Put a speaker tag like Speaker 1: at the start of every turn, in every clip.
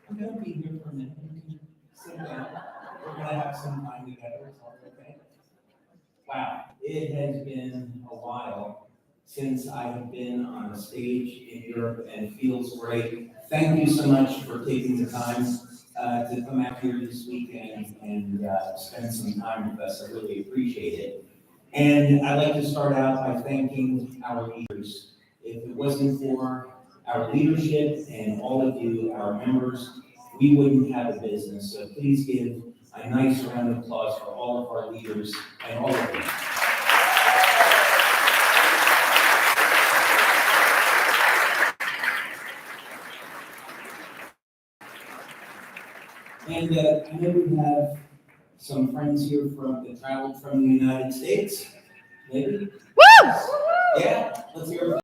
Speaker 1: I'm going to be here for a minute. You can sit down. We're going to have some time together. It's all okay. Wow, it has been a while since I have been on a stage in Europe, and it feels great. Thank you so much for taking the time to come out here this weekend and spend some time with us. I really appreciate it. And I'd like to start out by thanking our leaders. If it wasn't for our leadership and all of you, our members, we wouldn't have a business. So please give a nice round of applause for all of our leaders and all of you. And I know we have some friends here that traveled from the United States. Maybe?
Speaker 2: Woo!
Speaker 1: Yeah, let's hear it from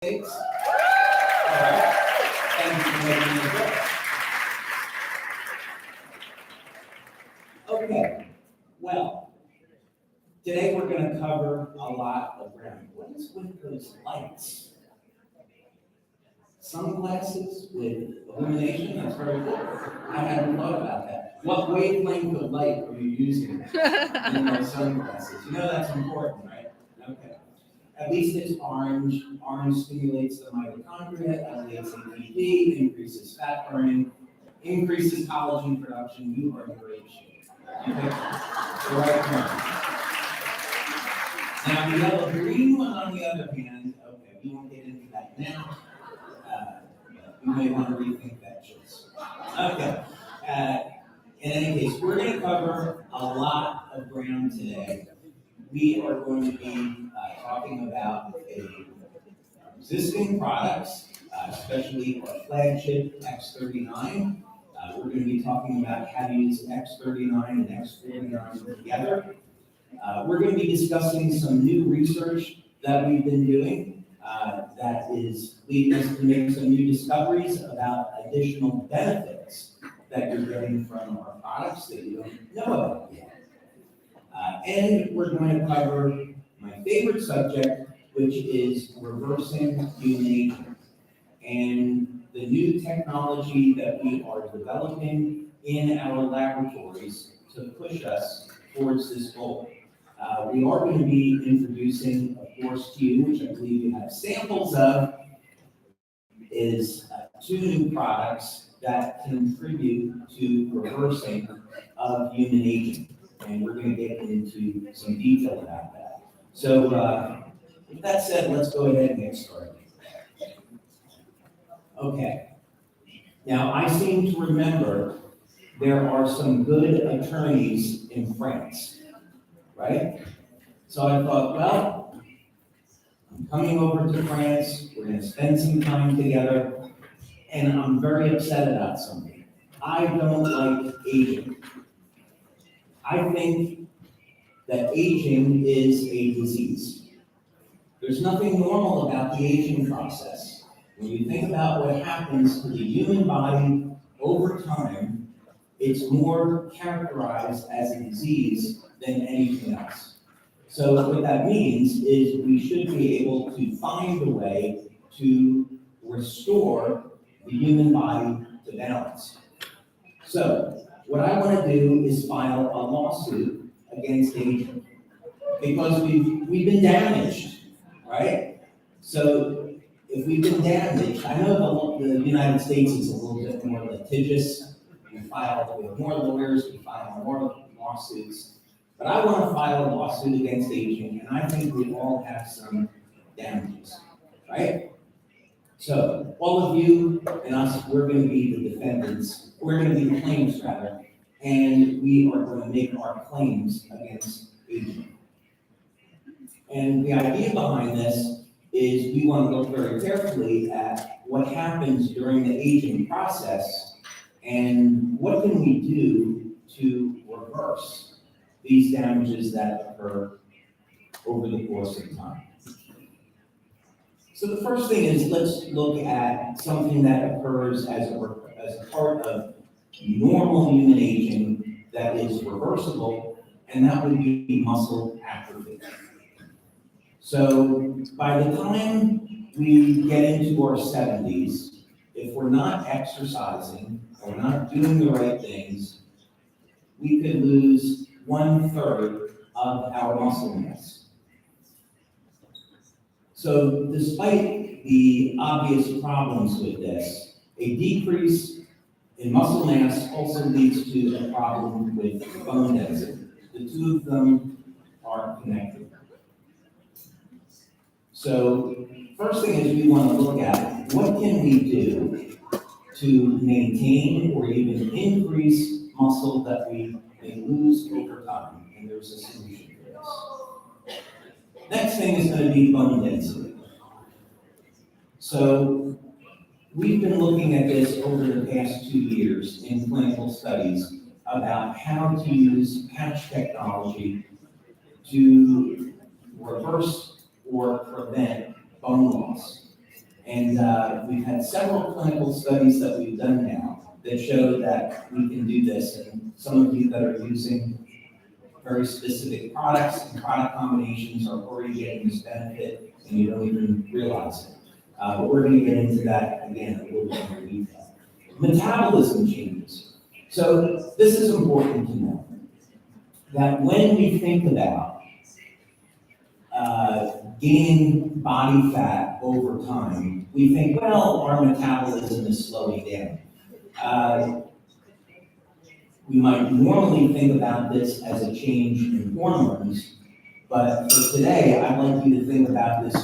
Speaker 1: the States. All right. Thank you for making it good. Okay, well, today we're going to cover a lot of ground. What is with those lights? Sunglasses with illumination? That's very cool. I hadn't thought about that. What wavelength of light are you using in those sunglasses? You know that's important, right? Okay. At least it's orange. Orange stimulates the mitochondria, elevates ATP, increases fat burning, increases collagen production. You are in great shape. You picked the right one. Now, the yellow green one, on the other hand, okay, we won't get into that now. You may want to rethink that choice. Okay. In any case, we're going to cover a lot of ground today. We are going to be talking about existing products, especially our flagship X39. We're going to be talking about how to use X39 and X49 together. We're going to be discussing some new research that we've been doing that is leading us to make some new discoveries about additional benefits that you're getting from our products that you don't know about yet. And we're going to cover my favorite subject, which is reversing human aging, and the new technology that we are developing in our laboratories to push us towards this goal. We are going to be introducing, of course, to you, which I believe you have samples of, is two new products that contribute to reversing of human aging. And we're going to get into some detail about that. So with that said, let's go ahead and get started. Okay. Now, I seem to remember there are some good attorneys in France, right? So I thought, well, I'm coming over to France, we're going to spend some time together, and I'm very upset about something. I don't like aging. I think that aging is a disease. There's nothing normal about the aging process. When you think about what happens to the human body over time, it's more characterized as a disease than anything else. So what that means is we should be able to find a way to restore the human body to balance. So what I want to do is file a lawsuit against aging because we've been damaged, right? So if we've been damaged, I know the United States is a little bit more litigious. We have more lawyers, we file more lawsuits. But I want to file a lawsuit against aging, and I think we all have some damages, right? So all of you and us, we're going to be the defendants. We're going to be the claims, rather, and we are going to make our claims against aging. And the idea behind this is we want to look very carefully at what happens during the aging process and what can we do to reverse these damages that occur over the course of time. So the first thing is, let's look at something that occurs as a part of normal human aging that is reversible, and that would be muscle atrophy. So by the time we get into our 70s, if we're not exercising we're not doing the right things, we could lose 1/3 of our muscle mass. So despite the obvious problems with this, a decrease in muscle mass also leads to a problem with bone density. The two of them are connected. So first thing is we want to look at what can we do to maintain or even increase muscle that we may lose over time, and there's a solution for this. Next thing is going to be bone density. So we've been looking at this over the past 2 years in clinical studies about how to use patch technology to reverse or prevent bone loss. And we've had several clinical studies that we've done now that show that we can do this. And some of you that are using very specific products and product combinations are already getting this benefit and you don't even realize it. But we're going to get into that again a little bit more detail. Metabolism changes. So this is important to know that when we think about gaining body fat over time, we think, well, our metabolism is slowing down. We might normally think about this as a change in hormones, but for today, I'd like you to think about this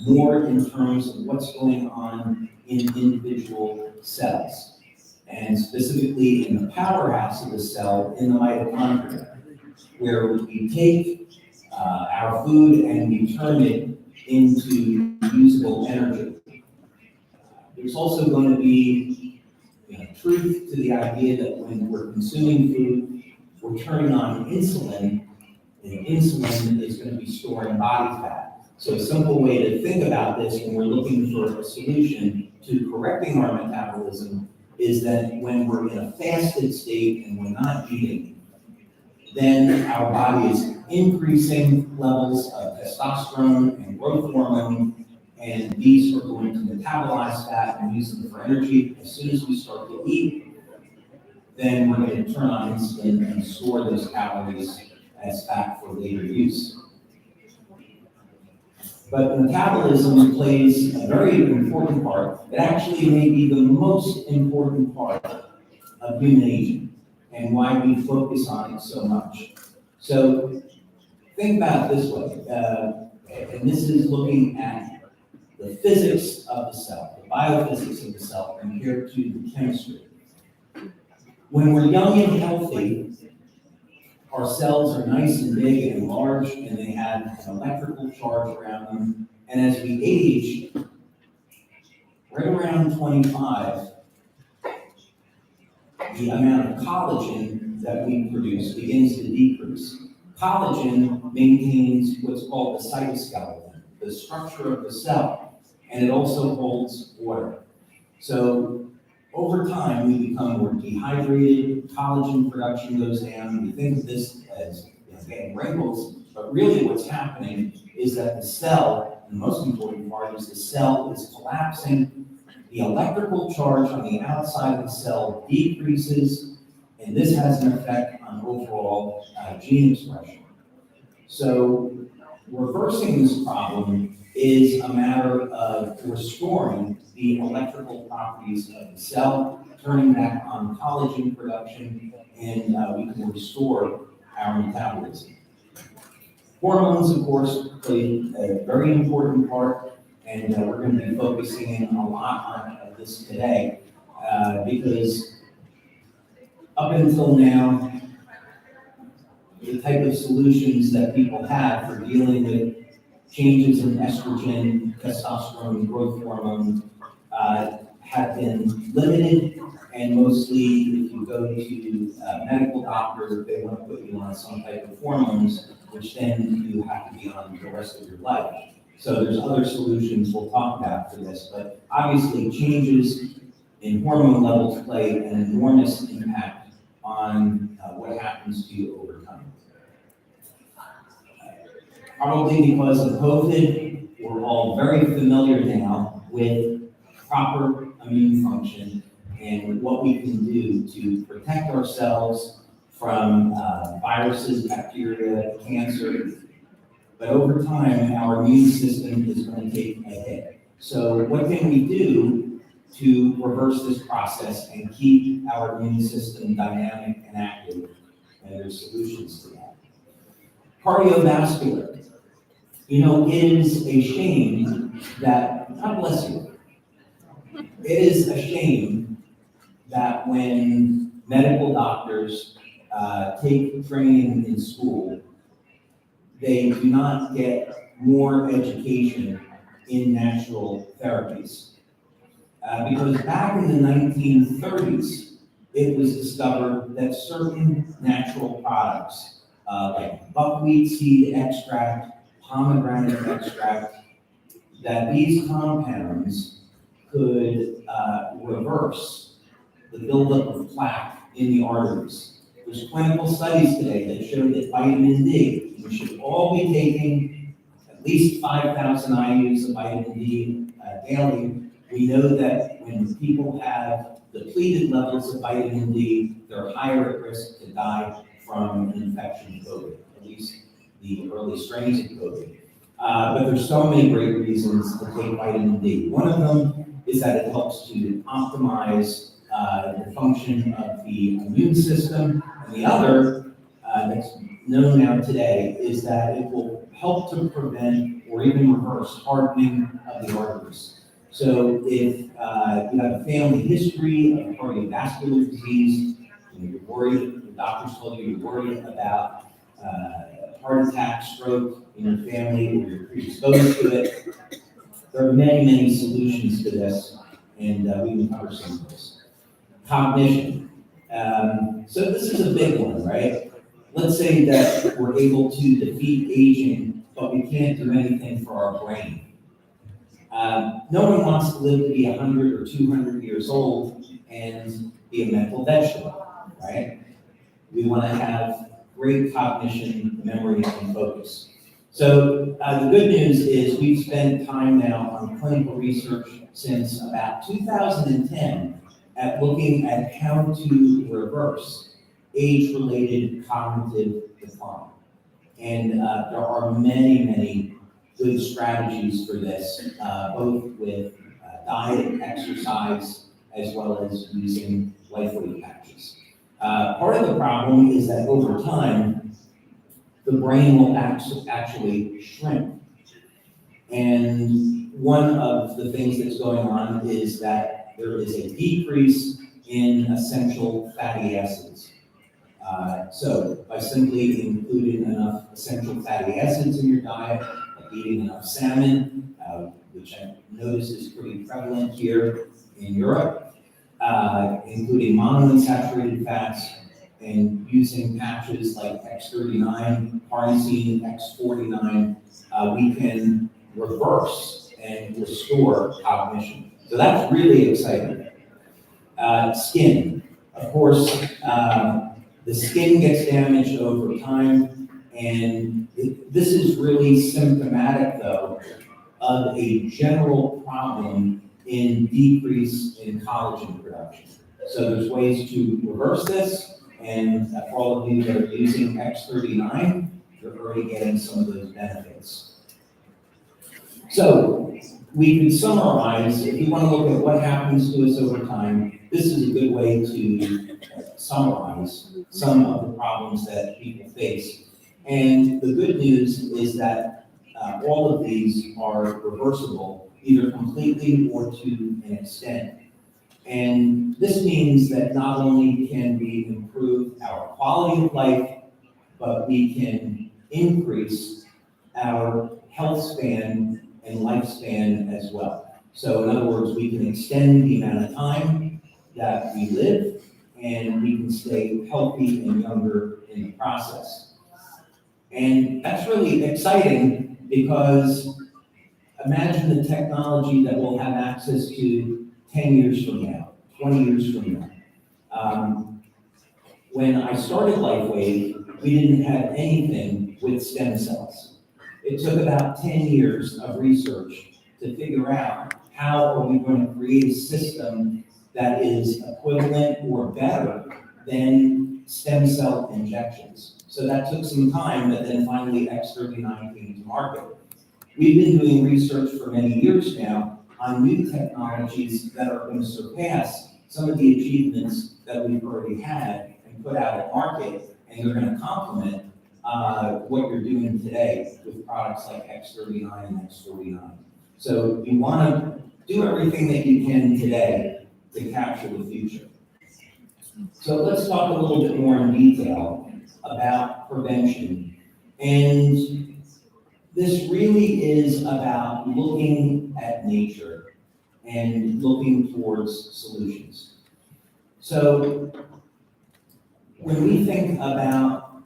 Speaker 1: more in terms of what's going on in individual cells, and specifically in the powerhouse of the cell, in the mitochondria, where we take our food and we turn it into usable energy. There's also going to be truth to the idea that when we're consuming food, we're turning on insulin, and insulin is going to be storing body fat. So a simple way to think about this when we're looking for a solution to correcting our metabolism is that when we're in a fasted state and we're not eating, then our body is increasing levels of testosterone and growth hormone, and these are going to metabolize fat and use them for energy. As soon as we start to eat, then we're going to turn on insulin and store those calories as fat for later use. But metabolism plays a very important part. It actually may be the most important part of human aging and why we focus on it so much. So think about it this way, and this is looking at the physics of the cell, the biophysics of the cell compared to the chemistry. When we're young and healthy, our cells are nice and big and large, and they have an electrical charge around them. And as we age, right around 25, the amount of collagen that we produce begins to decrease. Collagen maintains what's called the cytoskeleton, the structure of the cell, and it also holds water. So over time, we become more dehydrated, collagen production goes down. We think of this as getting wrinkles, but really what's happening is that the cell, the most important part is the cell is collapsing. The electrical charge on the outside of the cell decreases, and this has an effect on overall gene expression. So reversing this problem is a matter of restoring the electrical properties of the cell, turning back on collagen production, and we can restore our metabolism. Hormones, of course, play a very important part, and we're going to be focusing in a lot on this today, because up until now, the type of solutions that people have for dealing with changes in estrogen, testosterone, growth hormone have been limited, and mostly if you go to a medical doctor, they want to put you on some type of hormones, which then you have to be on the rest of your life. So there's other solutions we'll talk about for this, but obviously changes in hormone levels play an enormous impact on what happens to you over time. Probably because of COVID, we're all very familiar now with proper immune function and what we can do to protect ourselves from viruses, bacteria, cancer. But over time, our immune system is going to take a hit. So what can we do to reverse this process and keep our immune system dynamic and active? And there's solutions to that. Cardiovascular. You know, it is a shame that, God bless you, it is a shame that when medical doctors take training in school, they do not get more education in natural therapies. Because back in the 1930s, it was discovered that certain natural products, like buckwheat seed extract, pomegranate extract, that these compounds could reverse the buildup of plaque in the arteries. There's clinical studies today that show that vitamin D, we should all be taking at least 5,000 IUs of vitamin D daily. We know that when people have depleted levels of vitamin D, they're higher at risk to die from an infection of COVID, at least the early strains of COVID. But there's so many great reasons to take vitamin D. One of them is that it helps to optimize the function of the immune system. And the other that's known now today is that it will help to prevent or even reverse hardening of the arteries. So if you have a family history of cardiovascular disease, and you're worried, the doctors told you you're worried about heart attack, stroke in your family, or you're predisposed to it, there are many, many solutions to this, and we can cover some of those. Cognition. So this is a big one, right? Let's say that we're able to defeat aging, but we can't do anything for our brain. No one wants to live to be 100 or 200 years old and be a mental vegetable, right? We want to have great cognition, memory, and focus. So the good news is we've spent time now on clinical research since about 2010 at looking at how to reverse age-related cognitive decline. And there are many, many good strategies for this, both with diet, exercise, as well as using LifeWave patches. Part of the problem is that over time, the brain will actually shrink. And one of the things that's going on is that there is a decrease in essential fatty acids. So by simply including enough essential fatty acids in your diet, like eating enough salmon, which I notice is pretty prevalent here in Europe, including monounsaturated fats, and using patches like X39, carnosine, X49, we can reverse and restore cognition. So that's really exciting. Skin. Of course, the skin gets damaged over time, and this is really symptomatic, though, of a general problem in decrease in collagen production. So there's ways to reverse this, and for all of you that are using X39, you're already getting some of those benefits. So we can summarize, if you want to look at what happens to us over time, this is a good way to summarize some of the problems that people face. And the good news is that all of these are reversible, either completely or to an extent. And this means that not only can we improve our quality of life, but we can increase our health span and lifespan as well. So in other words, we can extend the amount of time that we live, and we can stay healthy and younger in the process. And that's really exciting, because imagine the technology that we'll have access to 10 years from now, 20 years from now. When I started LifeWave, we didn't have anything with stem cells. It took about 10 years of research to figure out how are we going to create a system that is equivalent or better than stem cell injections. So that took some time, but then finally X39 came to market. We've been doing research for many years now on new technologies that are going to surpass some of the achievements that we've already had and put out at market, and they're going to complement what you're doing today with products like X39 and X49. So you want to do everything that you can today to capture the future. So let's talk a little bit more in detail about prevention. And this really is about looking at nature and looking towards solutions. So when we think about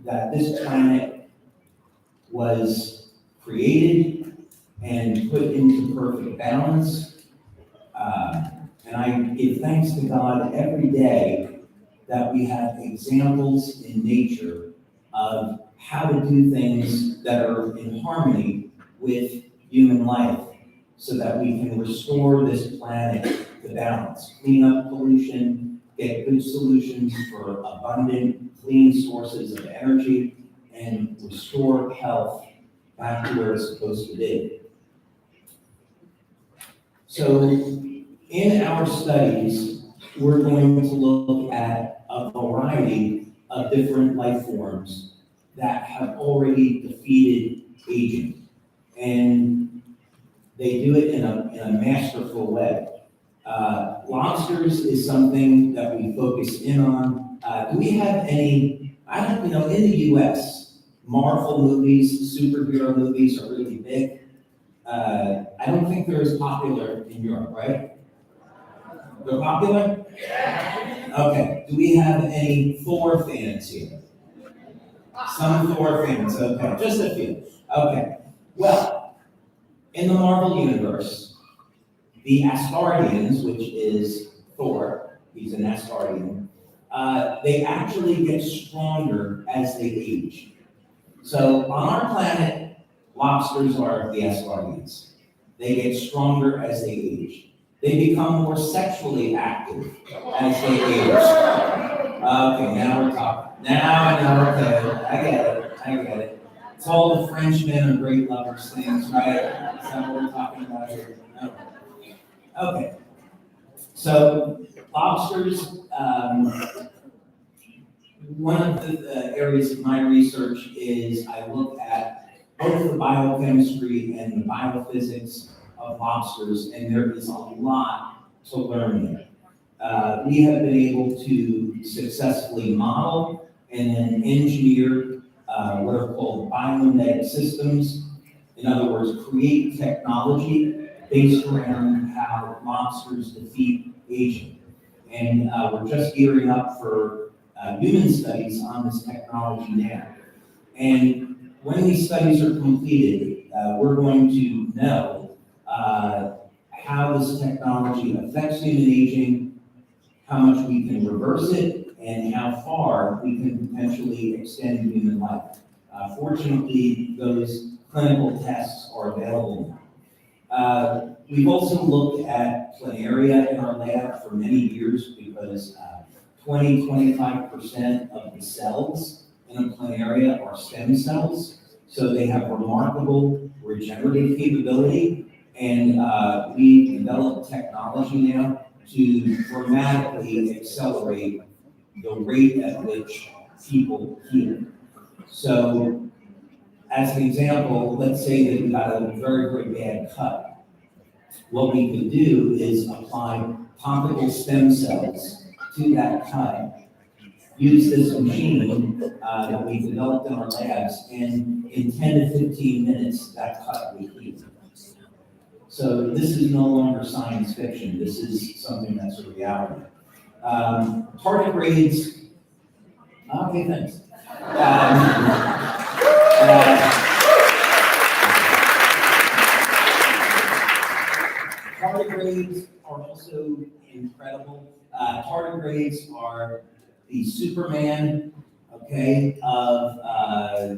Speaker 1: that this planet was created and put into perfect balance, and I give thanks to God every day that we have examples in nature of how to do things that are in harmony with human life so that we can restore this planet to balance, clean up pollution, get good solutions for abundant, clean sources of energy, and restore health back to where it's supposed to be. So in our studies, we're going to look at a variety of different life forms that have already defeated aging. And they do it in a masterful way. Lobsters is something that we focus in on. Do we have any, in the US, Marvel movies, superhero movies are really big. I don't think they're as popular in Europe, right? They're popular? Okay. Do we have any Thor fans here? Some Thor fans, okay. Just a few. Okay. Well, in the Marvel Universe, the Asgardians, which is Thor, he's an Asgardian, they actually get stronger as they age. So on our planet, lobsters are the Asgardians. They get stronger as they age. They become more sexually active as they age. Okay, now we're talking. Okay, I get it. It's all the Frenchmen are great lovers things, right? That's not what we're talking about here. Okay. So lobsters, one of the areas of my research is I look at both the biochemistry and the biophysics of lobsters, and there is a lot to learn there. We have been able to successfully model and then engineer what are called biomimetic systems. In other words, create technology based around how lobsters defeat aging. And we're just gearing up for human studies on this technology now. And when these studies are completed, we're going to know how this technology affects human aging, how much we can reverse it, and how far we can potentially extend human life. Fortunately, those clinical tests are available now. We've also looked at planaria in our lab for many years because 20-25% of the cells in a planaria are stem cells. So they have remarkable regenerative capability, and we've developed technology now to dramatically accelerate the rate at which people heal. So, as an example, let's say that you got a very, very bad cut. What we could do is apply topical stem cells to that cut, use this machine that we developed in our labs, and in 10 to 15 minutes, that cut will heal. So this is no longer science fiction. This is something that's a reality. Target grades, okay, thanks. Target grades are also incredible. Target grades are the Superman, okay, of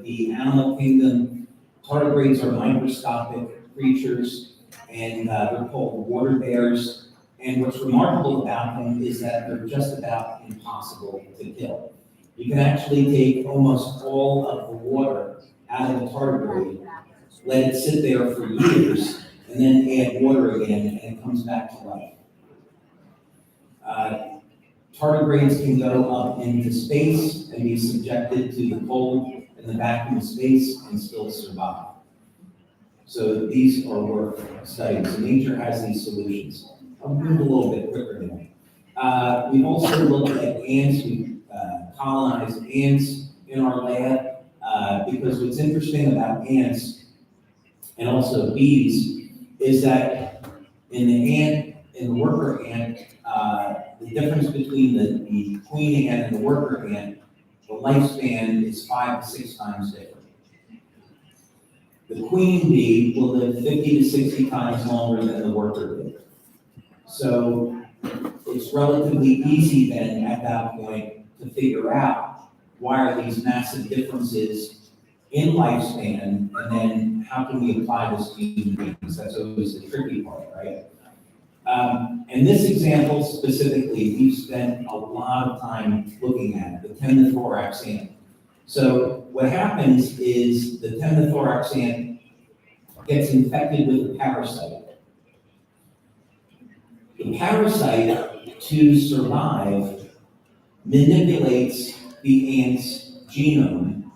Speaker 1: the animal kingdom. Tardigrades are microscopic creatures, and they're called water bears. And what's remarkable about them is that they're just about impossible to kill. You can actually take almost all of the water out of a tardigrade, let it sit there for years, and then add water again, and it comes back to life. Tardigrades can go up into space and be subjected to the cold and the vacuum of space and still survive. So these are worth studying. So nature has these solutions. I'll move a little bit quicker now. We've also looked at ants. We colonized ants in our lab because what's interesting about ants and also bees is that in the worker ant, the difference between the queen ant and the worker ant, the lifespan is 5 to 6 times different. The queen bee will live 50 to 60 times longer than the worker bee. So it's relatively easy then at that point to figure out why are these massive differences in lifespan, and then how can we apply this to human beings? That's always the tricky part, right? In this example specifically, we've spent a lot of time looking at it, the temnothorax ant. So what happens is the temnothorax ant gets infected with a parasite. The parasite, to survive, manipulates the ant's genome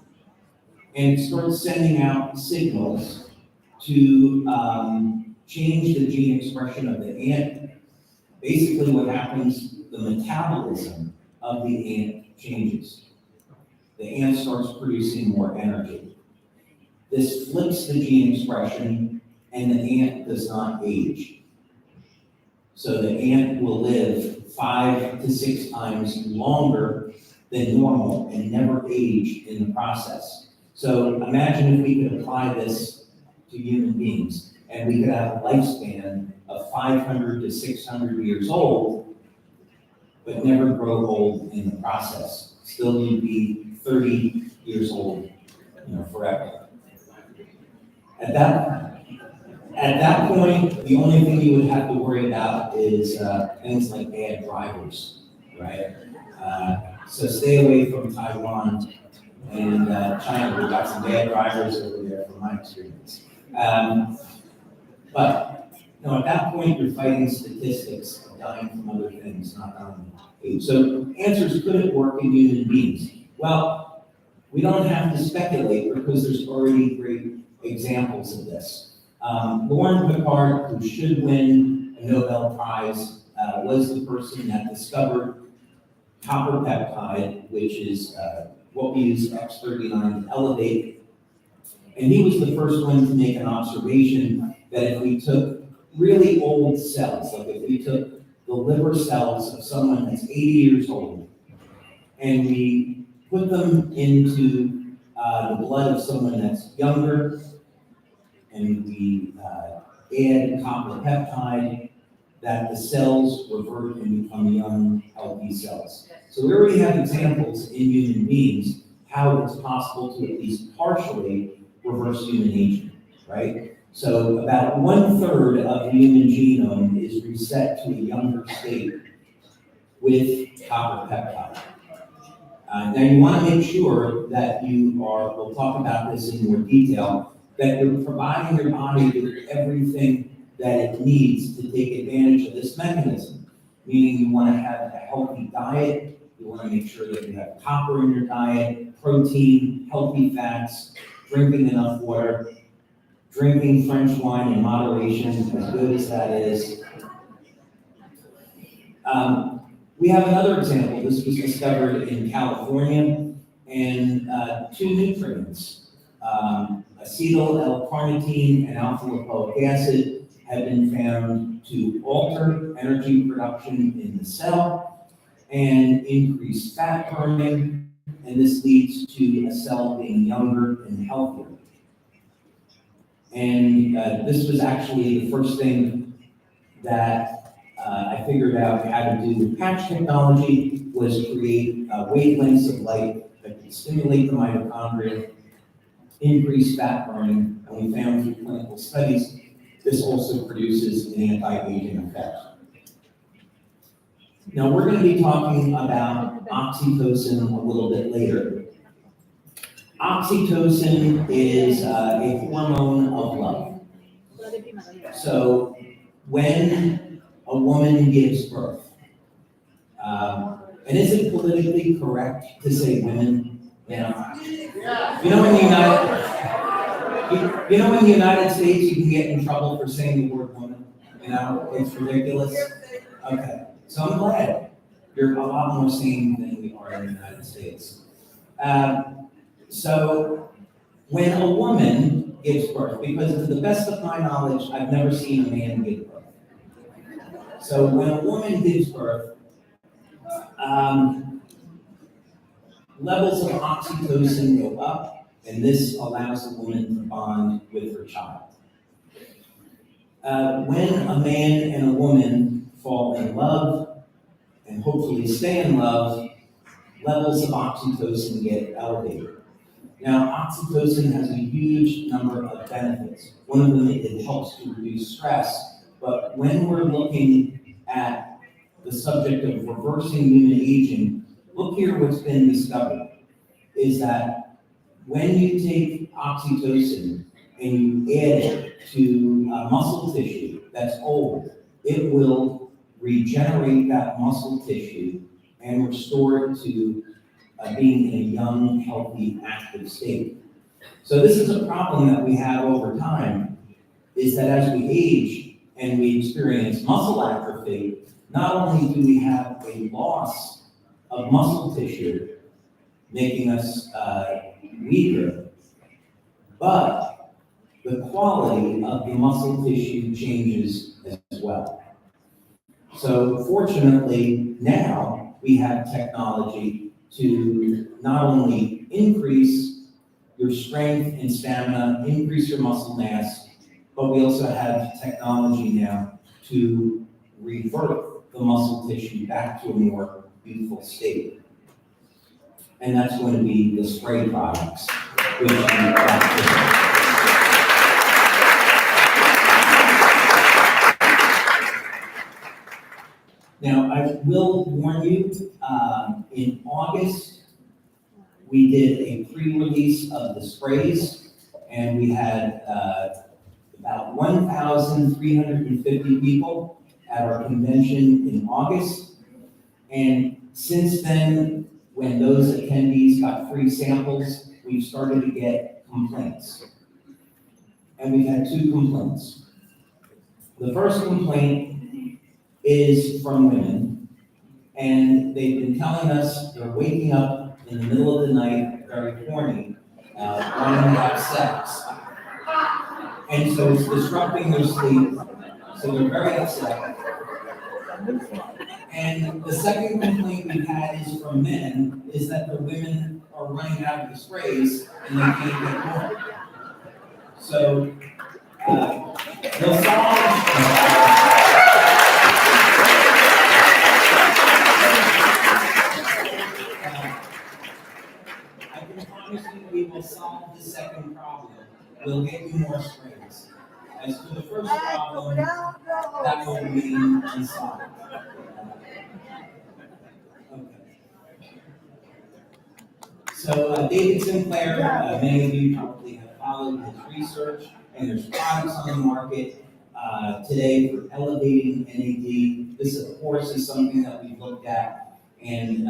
Speaker 1: and starts sending out signals to change the gene expression of the ant. Basically what happens, the metabolism of the ant changes. The ant starts producing more energy. This flips the gene expression and the ant does not age. So the ant will live 5 to 6 times longer than normal and never age in the process. So imagine if we could apply this to human beings and we could have a lifespan of 500 to 600 years old, but never grow old in the process. Still you'd be 30 years old, forever. At that point, the only thing you would have to worry about is things like bad drivers, right? So stay away from Taiwan and China. We've got some bad drivers over there from my experience. But at that point, you're fighting statistics of dying from other things, not dying from age. So answers, could it work in human beings? Well, we don't have to speculate because there's already great examples of this. Lauren Picard, who should win a Nobel Prize, was the person that discovered copper peptide, which is what we use X39 to elevate. And he was the first one to make an observation that if we took really old cells, like if we took the liver cells of someone that's 80 years old, and we put them into the blood of someone that's younger, and we add copper peptide, that the cells revert and become young, healthy cells. So we already have examples in human beings how it's possible to at least partially reverse human aging, right? So about 1/3 of the human genome is reset to a younger state with copper peptide. Now you want to make sure that we'll talk about this in more detail, that you're providing your body with everything that it needs to take advantage of this mechanism. Meaning you want to have a healthy diet, you want to make sure that you have copper in your diet, protein, healthy fats, drinking enough water, drinking French wine in moderation, as good as that is. We have another example. This was discovered in California, and 2 nutrients, acetyl L-carnitine and alpha-lipoic acid, have been found to alter energy production in the cell and increase fat burning, and this leads to a cell being younger and healthier. And this was actually the first thing that I figured out how to do with patch technology, was create wavelengths of light that could stimulate the mitochondria, increase fat burning, and we found through clinical studies this also produces an anti-aging effect. Now, we're going to be talking about oxytocin a little bit later. Oxytocin is a hormone of love. So when a woman gives birth, and is it politically correct to say women? You know in the United States you can get in trouble for saying the word woman. It's ridiculous. Okay, so I'm glad you're a lot more sane than we are in the United States. So when a woman gives birth, because to the best of my knowledge, I've never seen a man give birth. So when a woman gives birth, levels of oxytocin go up, and this allows the woman to bond with her child. When a man and a woman fall in love, and hopefully stay in love, levels of oxytocin get elevated. Now, oxytocin has a huge number of benefits. One of them, it helps to reduce stress, but when we're looking at the subject of reversing human aging, look here what's been discovered, is that when you take oxytocin and you add it to muscle tissue that's old, it will regenerate that muscle tissue and restore it to being in a young, healthy, active state. So this is a problem that we have over time, is that as we age and we experience muscle atrophy, not only do we have a loss of muscle tissue, making us weaker, but the quality of the muscle tissue changes as well. So fortunately, now we have technology to not only increase your strength and stamina, increase your muscle mass, but we also have technology now to revert the muscle tissue back to a more youthful state. And that's going to be the spray products, which we practice. Now, I will warn you, in August, we did a pre-release of the sprays, and we had about 1,350 people at our convention in August. And since then, when those attendees got free samples, we've started to get complaints. And we've had 2 complaints. The first complaint is from women, and they've been telling us they're waking up in the middle of the night, very horny, wanting to have sex. And so it's disrupting their sleep, so they're very upset. And the second complaint we've had is from men, is that the women are running out of the sprays and they can't get more. So they'll solve. We will solve the second problem. We'll get you more sprays. As to the first problem, that will remain unsolved. Okay. So David Sinclair, many of you probably have followed his research, and there's products on the market today for elevating NAD. This, of course, is something that we've looked at and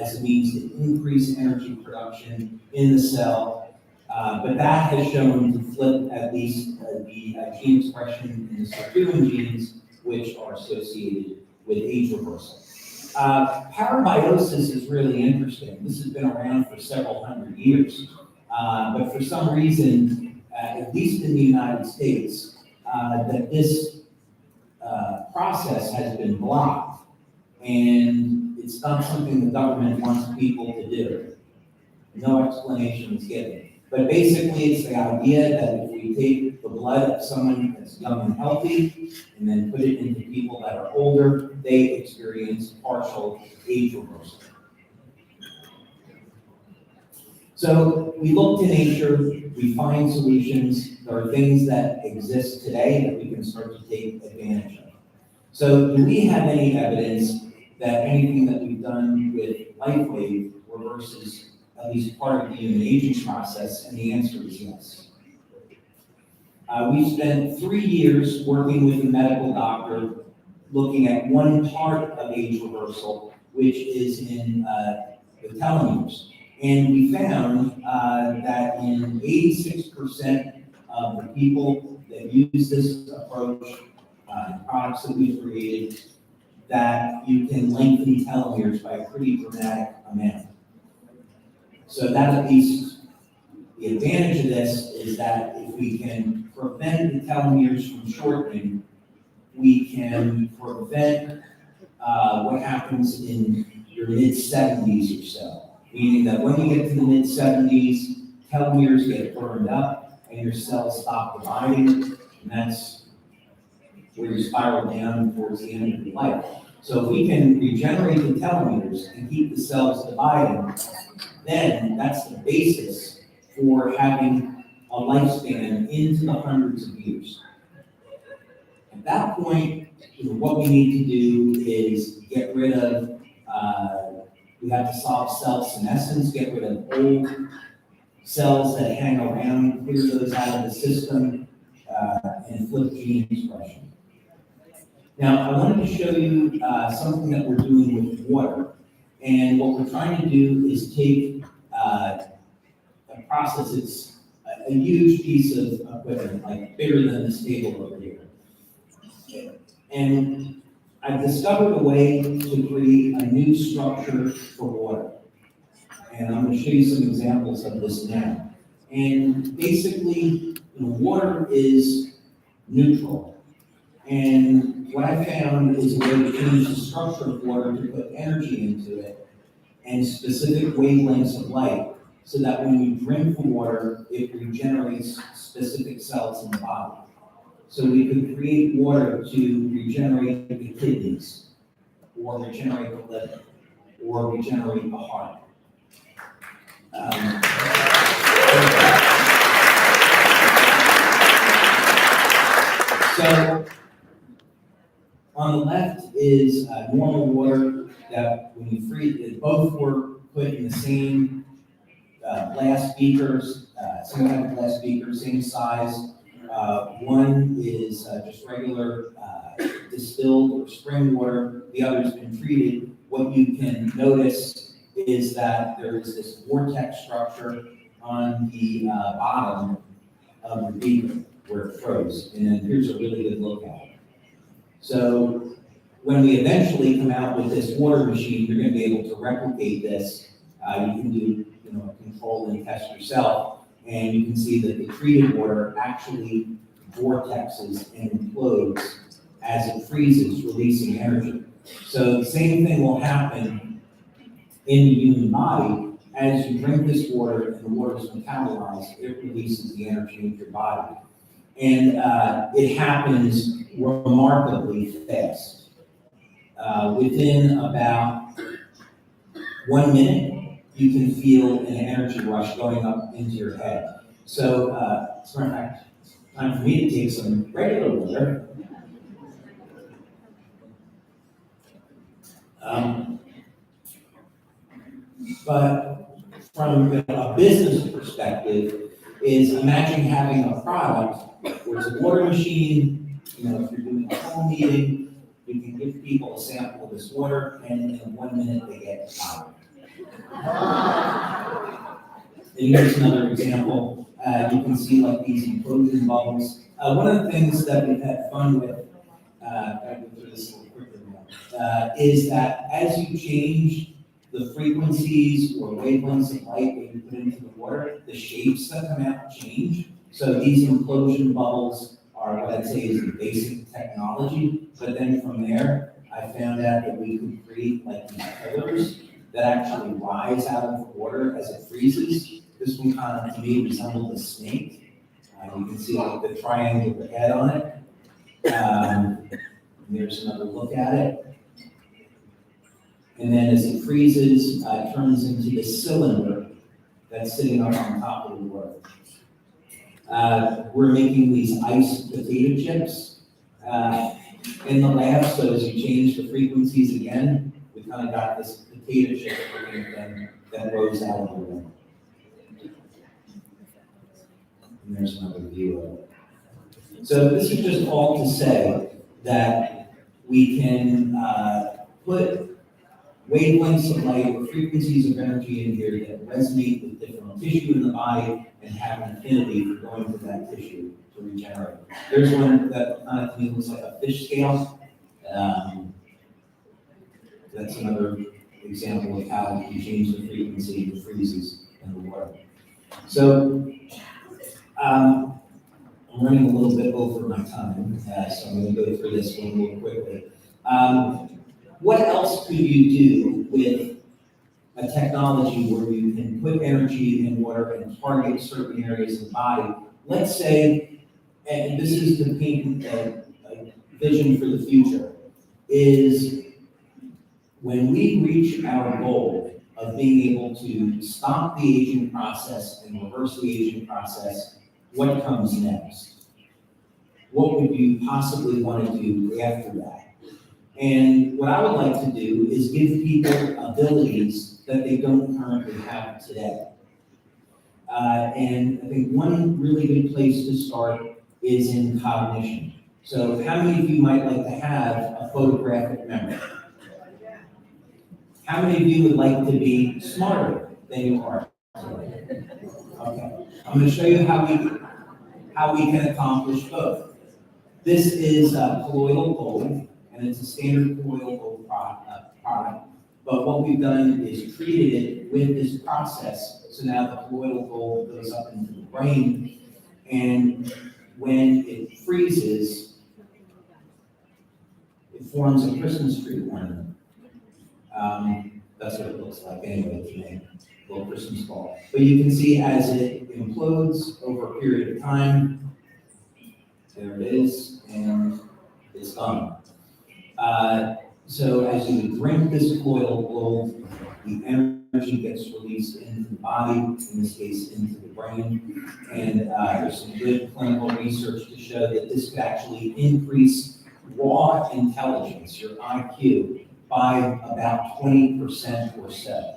Speaker 1: as a means to increase energy production in the cell. But that has shown to flip at least the gene expression in the sirtuin genes, which are associated with age reversal. Parabiosis is really interesting. This has been around for several hundred years. But for some reason, at least in the United States, that this process has been blocked. And it's not something the government wants people to do. No explanation is given. But basically, it's the idea that if we take the blood of someone that's young and healthy and then put it into people that are older, they experience partial age reversal. So we look to nature, we find solutions. There are things that exist today that we can start to take advantage of. So do we have any evidence that anything that we've done with LifeWave reverses at least part of the human aging process, and the answer is yes. We spent 3 years working with a medical doctor looking at one part of age reversal, which is in the telomeres. And we found that in 86% of the people that use this approach, products that we've created, that you can lengthen telomeres by a pretty dramatic amount. So that at least, the advantage of this is that if we can prevent the telomeres from shortening, we can prevent what happens in your mid-70s or so. Meaning that when you get to the mid-70s, telomeres get burned up and your cells stop dividing, and that's where you spiral down towards the end of your life. So if we can regenerate the telomeres and keep the cells dividing, then that's the basis for having a lifespan into the hundreds of years. At that point, what we need to do is get rid of, we have to solve cell senescence, get rid of old cells that hang around, clear those out of the system, and flip gene expression. Now, I wanted to show you something that we're doing with water. And what we're trying to do is take a process that's a huge piece of equipment, like bigger than this table over here. And I've discovered a way to create a new structure for water. And I'm going to show you some examples of this now. And basically, water is neutral. And what I found is a way to change the structure of water to put energy into it and specific wavelengths of light, so that when you drink the water, it regenerates specific cells in the body. So we could create water to regenerate the kidneys, or regenerate the liver, or regenerate the heart. So on the left is normal water that when you freeze, both were put in the same glass beakers, same kind of glass beaker, same size. One is just regular distilled or spring water. The other's been treated. What you can notice is that there is this vortex structure on the bottom of the beaker where it froze. And then here's a really good look at it. So when we eventually come out with this water machine, you're going to be able to replicate this. You can do a control and test yourself, and you can see that the treated water actually vortexes and implodes as it freezes, releasing energy. So the same thing will happen in the human body. As you drink this water and the water is metabolized, it releases the energy into your body. And it happens remarkably fast. Within about 1 minute, you can feel an energy rush going up into your head. So, it's time for me to take some regular water. But from a business perspective, is imagine having a product where it's a water machine. If you're doing a home meeting, you can give people a sample of this water, and in 1 minute they get power. And here's another example. You can see like these implosion bubbles. One of the things that we've had fun with, I will do this a little quicker now, is that as you change the frequencies or wavelengths of light that you put into the water, the shapes that come out change. So these implosion bubbles are what I'd say is the basic technology. But then from there, I found out that we could create like these pillars that actually rise out of the water as it freezes. This one kind of, to me, resembled a snake. You can see like the triangular head on it. There's another look at it. And then as it freezes, it turns into this cylinder that's sitting up on top of the water. We're making these iced potato chips in the lab, so as you change the frequencies again kind of got this potato chip looking thing that grows out of the rim. And there's another view of it. So this is just all to say that we can put wavelengths of light or frequencies of energy in here that resonate with different tissue in the body and have an affinity for going to that tissue to regenerate. There's one that kind of looks like a fish scale. That's another example of how you change the frequency of freezes in the water. So I'm running a little bit over my time, so I'm going to go through this one real quickly. What else could you do with a technology where you can put energy in water and target certain areas of the body? Let's say, and this is to paint a vision for the future, is when we reach our goal of being able to stop the aging process and reverse the aging process, what comes next? What would you possibly want to do after that? And what I would like to do is give people abilities that they don't currently have today. And I think one really good place to start is in cognition. So how many of you might like to have a photographic memory? How many of you would like to be smarter than you are today? Okay, I'm going to show you how we can accomplish both. This is colloidal gold, and it's a standard colloidal gold product. But what we've done is treated it with this process, so now the colloidal gold goes up into the brain, and when it freezes, it forms a Christmas tree ornament. That's what it looks like anyway today, a little Christmas ball. But you can see as it implodes over a period of time, there it is, and it's done. So as you drink this colloidal gold, the energy gets released into the body, in this case into the brain, and there's some good clinical research to show that this could actually increase raw intelligence, your IQ, by about 20% or so.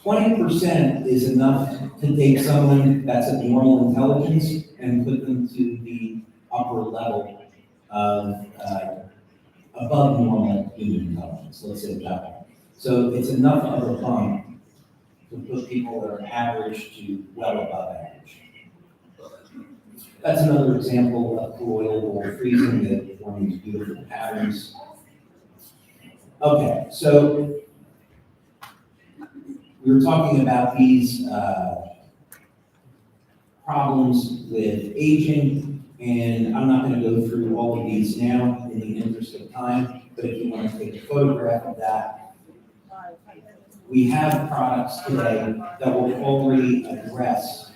Speaker 1: 20% is enough to take someone that's at normal intelligence and put them to the upper level of above normal human intelligence, let's say that. So it's enough of a bump to put people that are average to well above average. That's another example of colloidal gold freezing that form these beautiful patterns. Okay, so we were talking about these problems with aging, and I'm not going to go through all of these now in the interest of time, but if you want to take a photograph of that, we have products today that will already address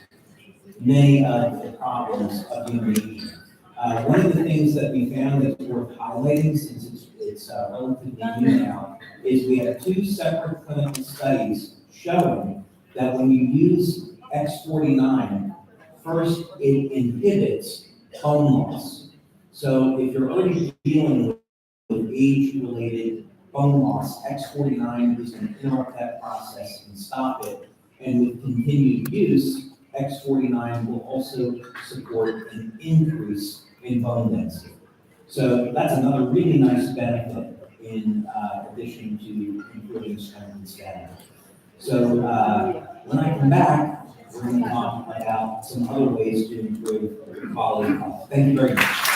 Speaker 1: many of the problems of human aging. One of the things that we found that's worth highlighting, since it's relatively new now, is we have two separate clinical studies showing that when you use X49, first it inhibits bone loss. So if you're already dealing with age-related bone loss, X49 is going to interrupt that process and stop it. And with continued use, X49 will also support an increase in bone density. So that's another really nice benefit in addition to improving strength and stamina. So when I come back, we're going to talk about some other ways to improve quality of health. Thank you very much.